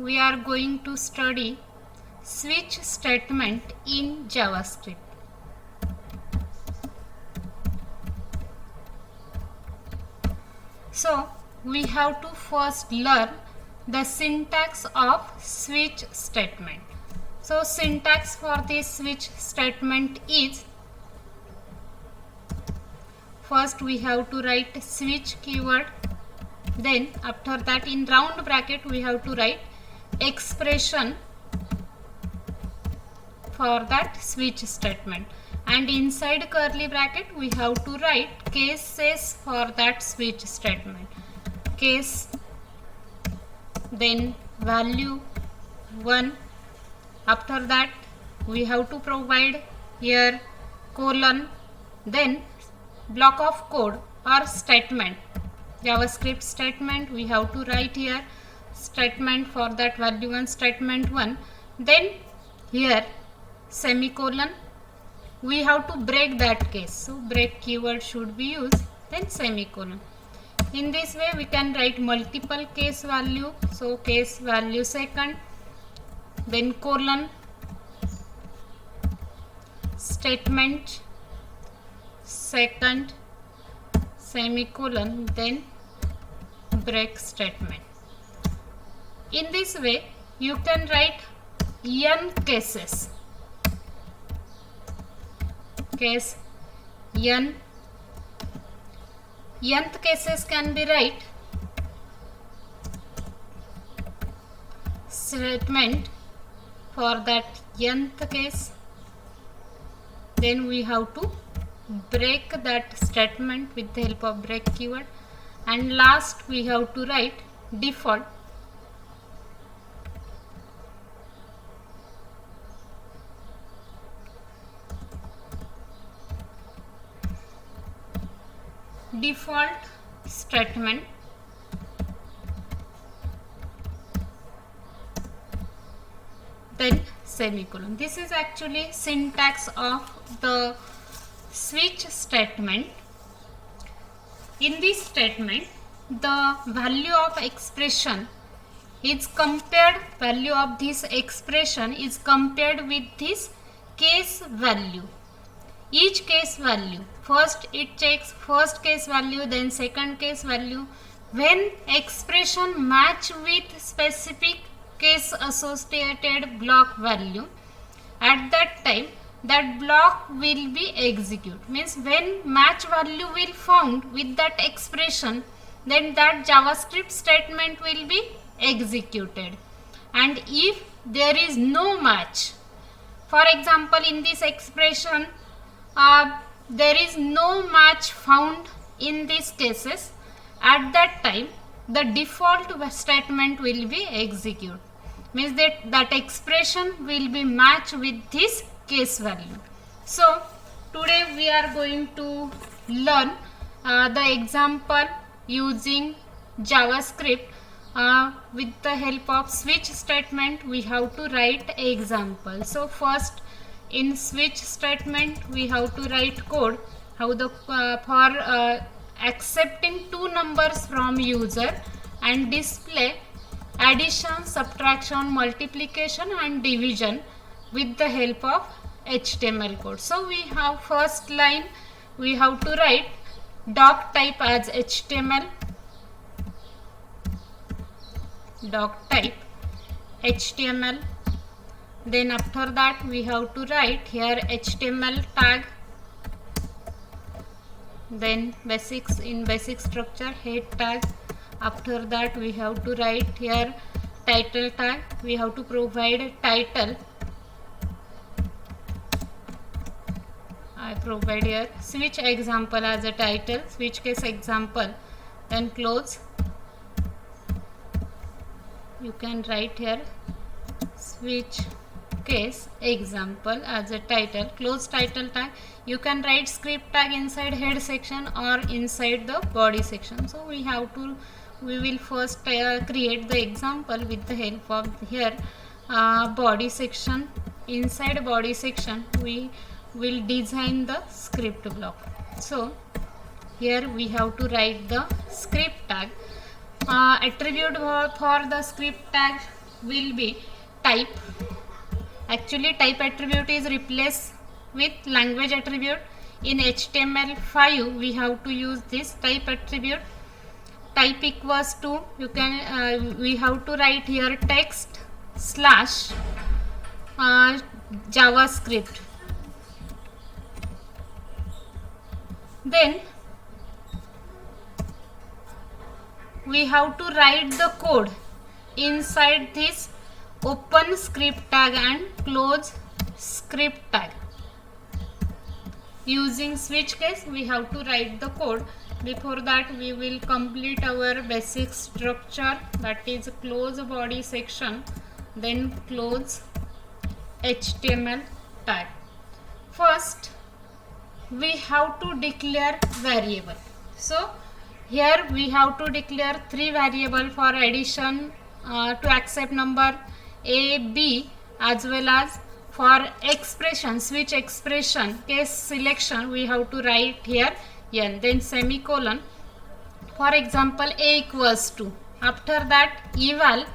we are going to study switch statement in JavaScript. So we have to first learn the syntax of switch statement. So syntax for this switch statement is, first we have to write switch keyword, then after that in round bracket we have to write expression for that switch statement, and inside curly bracket we have to write cases for that switch statement. Case, then value 1. After that we have to provide here colon, then block of code or statement, JavaScript statement we have to write here statement for that value 1, statement 1, then here semicolon, we have to break that case, so break keyword should be used, then semicolon. In this way we can write multiple case value, so case value second, then colon, statement second, semicolon, then break statement. In this way you can write n cases, case n, nth cases can be write statement for that nth case, then we have to break that statement with the help of break keyword, and last we have to write default statement, then semicolon. This is actually syntax of the switch statement. In this statement the value of expression is compared, value of this expression is compared with this case value. Each case value, first it checks first case value, then second case value. When expression match with specific case associated block value, at that time that block will be executed. Means when match value will found with that expression, then that JavaScript statement will be executed. And if there is no match, for example in this expression there is no match found in these cases, at that time the default statement will be executed. Means that expression will be matched with this case value. So today we are going to learn the example using JavaScript. With the help of switch statement we have to write example. So first in switch statement we have to write code how the for accepting two numbers from user and display addition, subtraction, multiplication and division with the help of HTML code. So we have first line we have to write doc type as HTML, doc type HTML, then after that we have to write here HTML tag, then basics, in basic structure head tag. After that we have to write here title tag, we have to provide a title, I provide here switch example as a title, switch case example, then close, you can write here switch case example as a title, close title tag. You can write script tag inside head section or inside the body section. So we will first create the example with the help of here body section. Inside body section we will design the script block. So here we have to write the script tag. Attribute for the script tag will be type. Actually type attribute is replaced with language attribute. In HTML5 we have to use this type attribute. Type equals to, you can we have to write here text slash JavaScript. Then we have to write the code inside this open script tag and close script tag. Using switch case we have to write the code. Before that we will complete our basic structure, that is close body section, then close HTML tag. First we have to declare variable. So here we have to declare 3 variable for addition to accept number a, b, as well as for expression, switch expression, case selection, we have to write here n, then semicolon. For example, a equals to, after that eval,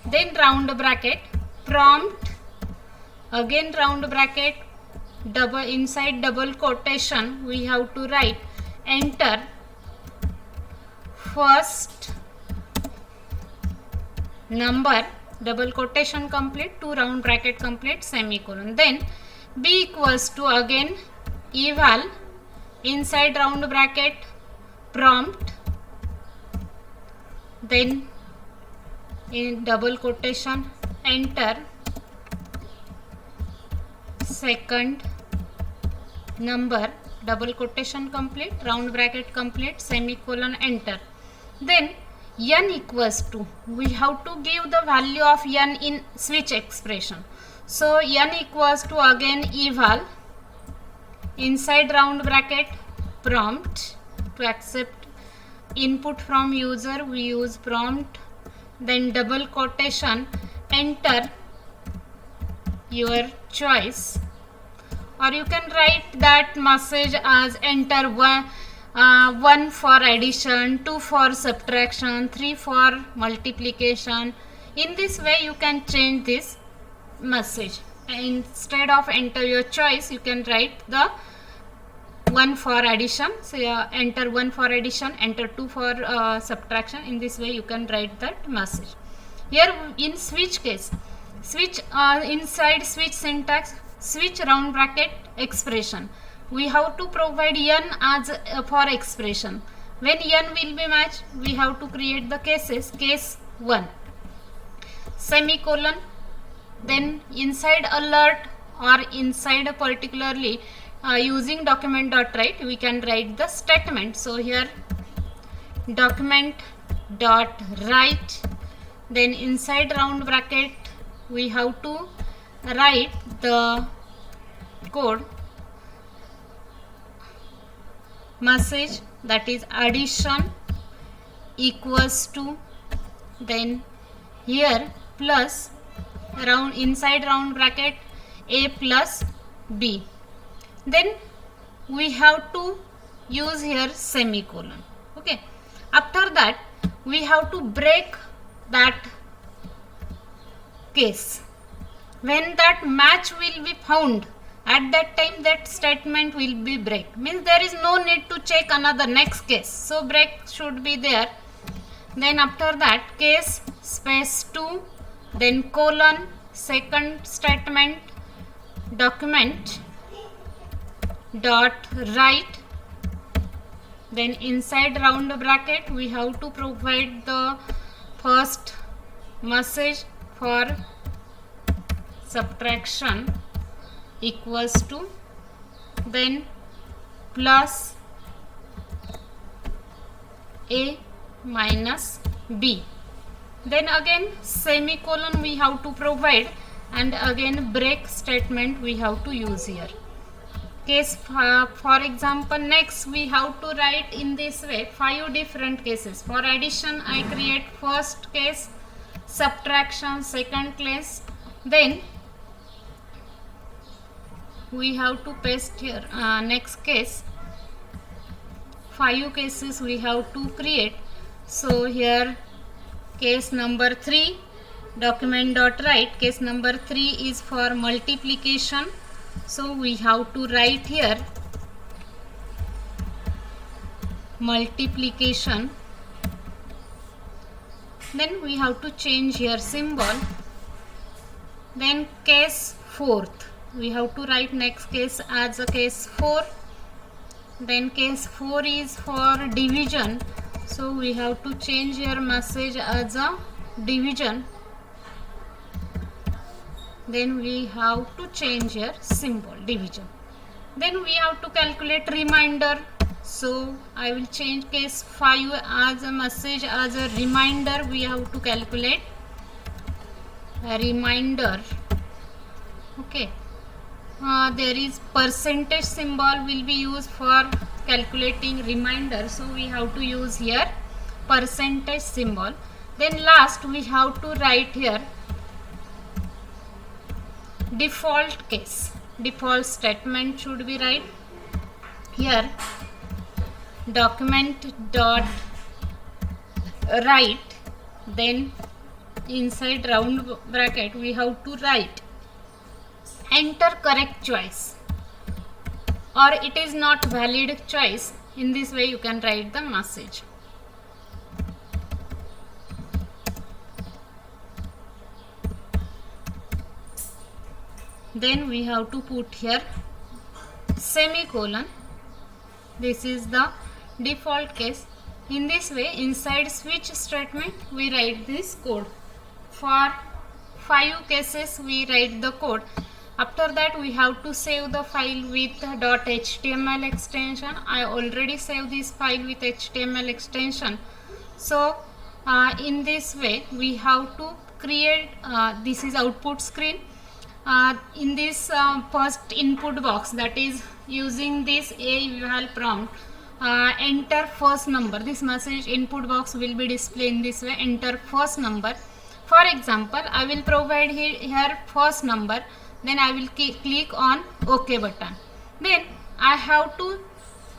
then round bracket, prompt, again round bracket, double, inside double quotation we have to write enter first number, double quotation complete, 2 round bracket complete, semicolon. Then b equals to, again eval, inside round bracket, prompt, then in double quotation enter second number, double quotation complete, round bracket complete, semicolon, enter. Then n equals to, we have to give the value of n in switch expression. So n equals to, again eval, inside round bracket, prompt, to accept input from user we use prompt, then double quotation enter your choice, or you can write that message as enter 1 for addition, 2 for subtraction, 3 for multiplication. In this way you can change this message. Instead of enter your choice, you can write the 1 for addition. So enter 1 for addition, enter 2 for subtraction. In this way you can write that message. Here in switch case, switch inside switch syntax, switch round bracket expression, we have to provide n as for expression. When n will be matched, we have to create the cases. Case 1 semicolon, then inside alert or inside particularly using document dot write, we can write the statement. So here document dot write, then inside round bracket we have to write the code message, that is addition equals to, then here plus round, inside round bracket a plus b, then we have to use here semicolon. Okay, after that we have to break that case. When that match will be found, at that time that statement will be break, means there is no need to check another next case, so break should be there. Then after that case space 2, then colon, second statement document dot write, then inside round bracket we have to provide the first message for subtraction equals to, then plus a minus b, then again semicolon we have to provide, and again break statement we have to use here. Case for example, next we have to write in this way 5 different cases. For addition I create first case, subtraction second case, then we have to paste here next case. 5 cases we have to create. So here case number 3, document dot write. Case number 3 is for multiplication, so we have to write here multiplication. Then we have to change here symbol. Then case 4th, we have to write next case as a case 4. Then case 4 is for division, so we have to change here message as a division. Then we have to change here symbol division. Then we have to calculate remainder, so I will change case 5 as a message as a reminder. We have to calculate a remainder. Okay, there is percentage symbol will be used for calculating remainder, so we have to use here percentage symbol. Then last we have to write here default case. Default statement should be write here document dot write. Then inside round bracket we have to write enter correct choice, or it is not valid choice. In this way you can write the message. Then we have to put here semicolon. This is the default case. In this way, inside switch statement we write this code. For 5 cases we write the code. After that we have to save the file with .html extension. I already saved this file with HTML extension. So in this way we have to create this is output screen. In this first input box, that is using this eval prompt, enter first number. This message input box will be displayed in this way, enter first number. For example, I will provide here first number, then I will click on OK button. Then I have to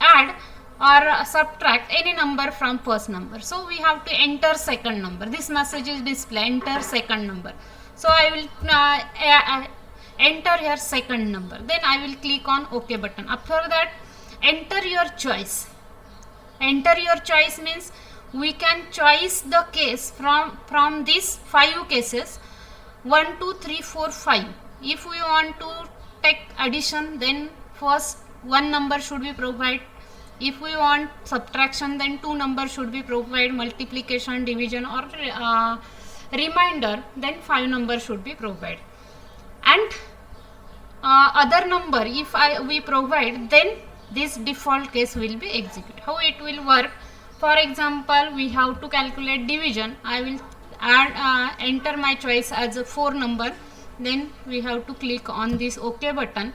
add or subtract any number from first number. So we have to enter second number. This message is display enter second number. So I will enter here second number. Then I will click on OK button. After that, enter your choice. Enter your choice means we can choose the case from these 5 cases 1, 2, 3, 4, 5. If we want to take addition, then first one number should be provided. If we want subtraction, then 2 numbers should be provided. Multiplication, division or remainder, then 5 numbers should be provided. And other number if we provide, then this default case will be executed. How it will work? For example, we have to calculate division. I will enter my choice as a 4 number. Then we have to click on this OK button.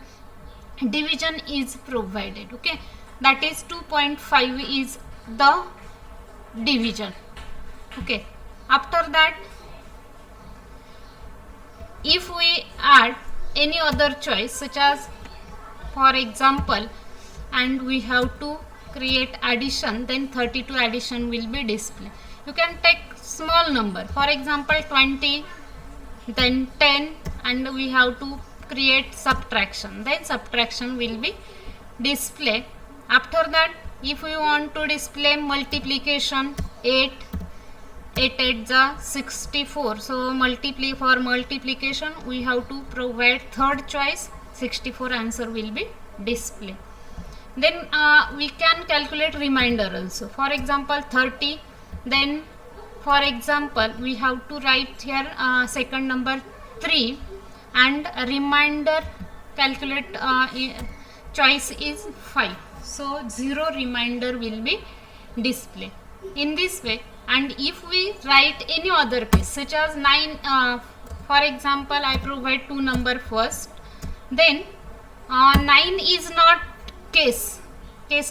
Division is provided. Okay, that is 2.5 is the division. Okay, after that, if we add any other choice such as for example, and we have to create addition, then 32 addition will be displayed. You can take small number, for example 20, then 10, and we have to create subtraction, then subtraction will be displayed. After that, if we want to display multiplication, 8 8 are 64, so for multiplication we have to provide third choice, 64 answer will be displayed. Then we can calculate remainder also. For example 30, then for example we have to write here second number 3, and remainder calculate choice is 5, so 0 remainder will be displayed in this way. And if we write any other case such as 9, for example I provide 2 number first, then 9 is not case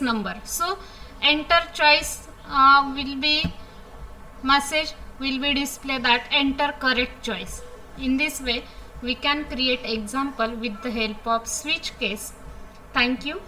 number, so enter choice will be message will be display that enter correct choice. In this way we can create example with the help of switch case. Thank you.